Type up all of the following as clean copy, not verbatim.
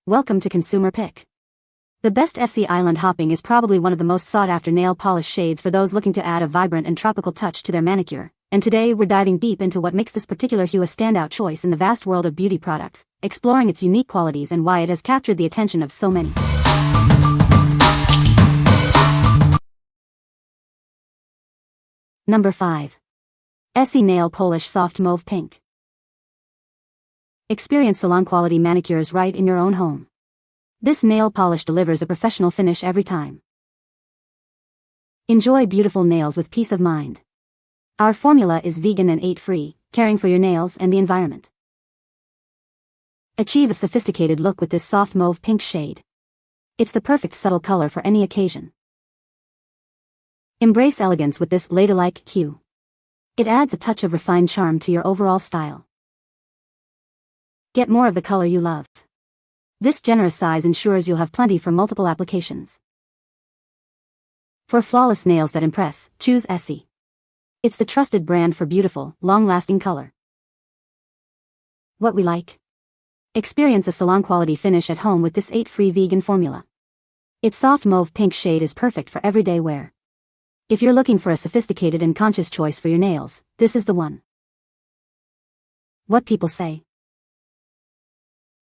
Welcome to Consumer Pick. The best Essie Island Hopping is probably one of the most sought-after nail polish shades for those looking to add a vibrant and tropical touch to their manicure. And today we're diving deep into what makes this particular hue a standout choice in the vast world of beauty products, exploring its unique qualities and why it has captured the attention of so many. Number 5. Essie Nail Polish Soft Mauve Pink. Experience salon-quality manicures right in your own home. This nail polish delivers a professional finish every time. Enjoy beautiful nails with peace of mind. Our formula is vegan and AIDS-free, caring for your nails and the environment. Achieve a sophisticated look with this soft mauve pink shade. It's the perfect subtle color for any occasion. Embrace elegance with this ladylike hue. It adds a touch of refined charm to your overall style. Get more of the color you love. This generous size ensures you'll have plenty for multiple applications. For flawless nails that impress, choose Essie. It's the trusted brand for beautiful, long-lasting color. What we like? Experience a salon-quality finish at home with this AIDS-free vegan formula. Its soft mauve pink shade is perfect for everyday wear. If you're looking for a sophisticated and conscious choice for your nails, this is the one. What people say?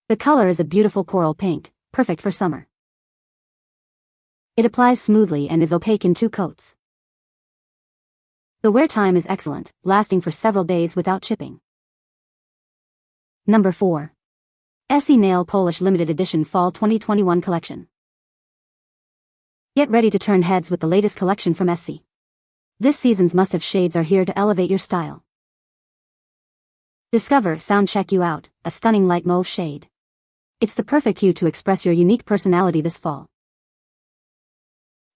The color is a beautiful coral pink, perfect for summer. It applies smoothly and is opaque in 2 coats. The wear time is excellent, lasting for several days without chipping. Number 4. Essie Nail Polish Limited Edition Fall 2021 Collection. Get ready to turn heads with the latest collection from Essie. This season's must-have shades are here to elevate your style. Discover Sound Check You Out, a stunning light mauve shade. It's the perfect hue to express your unique personality this fall.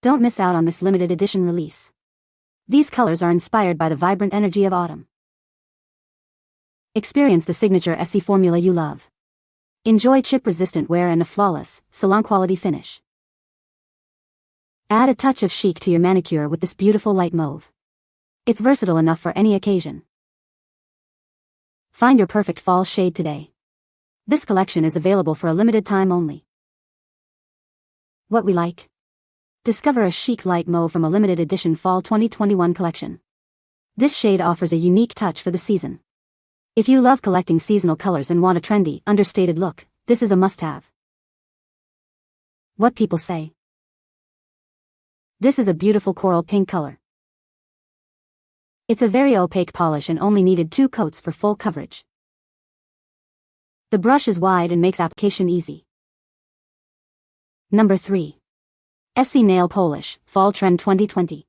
Don't miss out on this limited edition release. These colors are inspired by the vibrant energy of autumn. Experience the signature Essie formula you love. Enjoy chip-resistant wear and a flawless, salon-quality finish. Add a touch of chic to your manicure with this beautiful light mauve. It's versatile enough for any occasion. Find your perfect fall shade today. This collection is available for a limited time only. What we like? Discover a chic light mauve from a limited edition Fall 2021 collection. This shade offers a unique touch for the season. If you love collecting seasonal colors and want a trendy, understated look, this is a must-have. What people say? This is a beautiful coral pink color. It's a very opaque polish and only needed 2 coats for full coverage. The brush is wide and makes application easy. Number 3. Essie Nail Polish, Fall Trend 2020.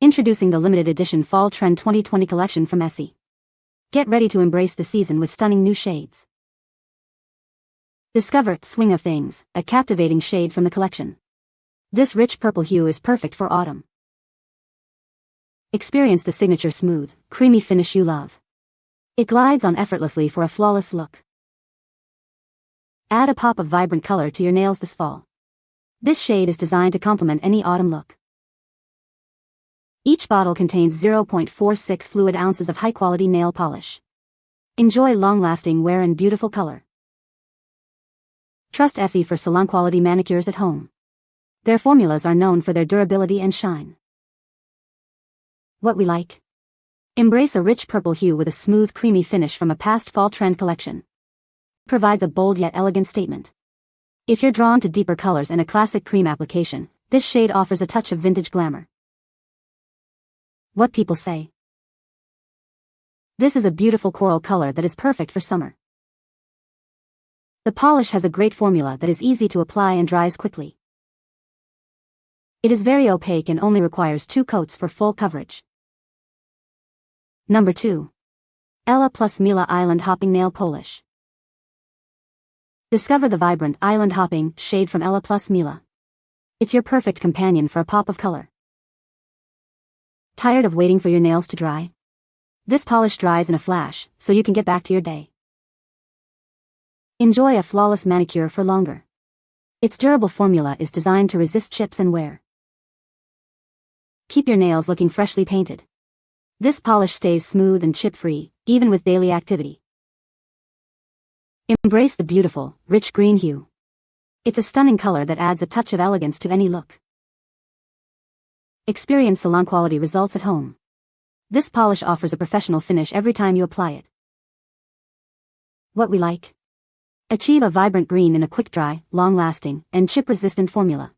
Introducing the limited edition Fall Trend 2020 collection from Essie. Get ready to embrace the season with stunning new shades. Discover Swing of Things, a captivating shade from the collection. This rich purple hue is perfect for autumn. Experience the signature smooth, creamy finish you love. It glides on effortlessly for a flawless look. Add a pop of vibrant color to your nails this fall. This shade is designed to complement any autumn look. Each bottle contains 0.46 fluid ounces of high-quality nail polish. Enjoy long-lasting wear and beautiful color. Trust Essie for salon-quality manicures at home. Their formulas are known for their durability and shine. What we like? Embrace a rich purple hue with a smooth creamy finish from a past fall trend collection. Provides a bold yet elegant statement. If you're drawn to deeper colors and a classic cream application, this shade offers a touch of vintage glamour. What people say? This is a beautiful coral color that is perfect for summer. The polish has a great formula that is easy to apply and dries quickly. It is very opaque and only requires 2 coats for full coverage. Number 2. ELLA+MILA Island Hopping Nail Polish. Discover the vibrant Island Hopping shade from ELLA+MILA. It's your perfect companion for a pop of color. Tired of waiting for your nails to dry? This polish dries in a flash, so you can get back to your day. Enjoy a flawless manicure for longer. Its durable formula is designed to resist chips and wear. Keep your nails looking freshly painted. This polish stays smooth and chip-free, even with daily activity. Embrace the beautiful, rich green hue. It's a stunning color that adds a touch of elegance to any look. Experience salon quality results at home. This polish offers a professional finish every time you apply it. What we like. Achieve a vibrant green in a quick-dry, long-lasting, and chip-resistant formula.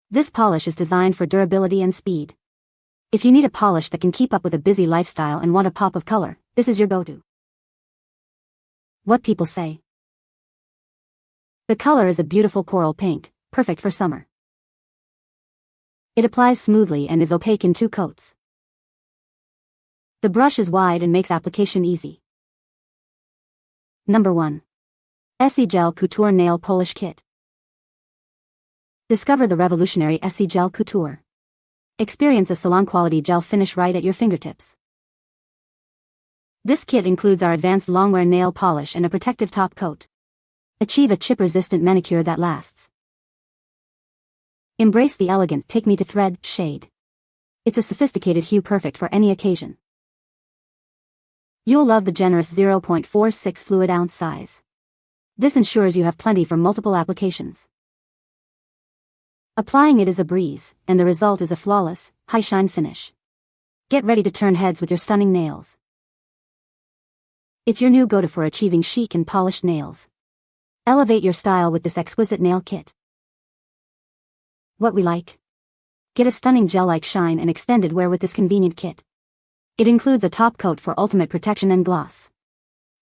This polish is designed for durability and speed. If you need a polish that can keep up with a busy lifestyle and want a pop of color, this is your go-to. What people say. The color is a beautiful coral pink, perfect for summer. It applies smoothly and is opaque in 2 coats. The brush is wide and makes application easy. Number 1. Essie Gel Couture Nail Polish Kit. Discover the revolutionary Essie Gel Couture. Experience a salon-quality gel finish right at your fingertips. This kit includes our advanced longwear nail polish and a protective top coat. Achieve a chip-resistant manicure that lasts. Embrace the elegant Take Me to Thread shade. It's a sophisticated hue perfect for any occasion. You'll love the generous 0.46 fluid ounce size. This ensures you have plenty for multiple applications. Applying it is a breeze, and the result is a flawless, high-shine finish. Get ready to turn heads with your stunning nails. It's your new go-to for achieving chic and polished nails. Elevate your style with this exquisite nail kit. What we like. Get a stunning gel-like shine and extended wear with this convenient kit. It includes a top coat for ultimate protection and gloss.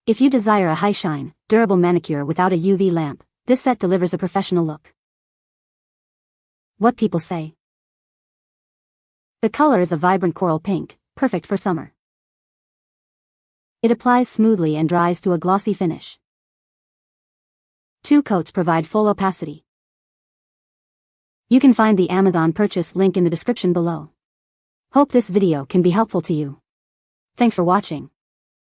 If you desire a high-shine, durable manicure without a UV lamp, this set delivers a professional look. What people say. The color is a vibrant coral pink, perfect for summer. It applies smoothly and dries to a glossy finish. 2 coats provide full opacity. You can find the Amazon purchase link in the description below. Hope this video can be helpful to you. Thanks for watching.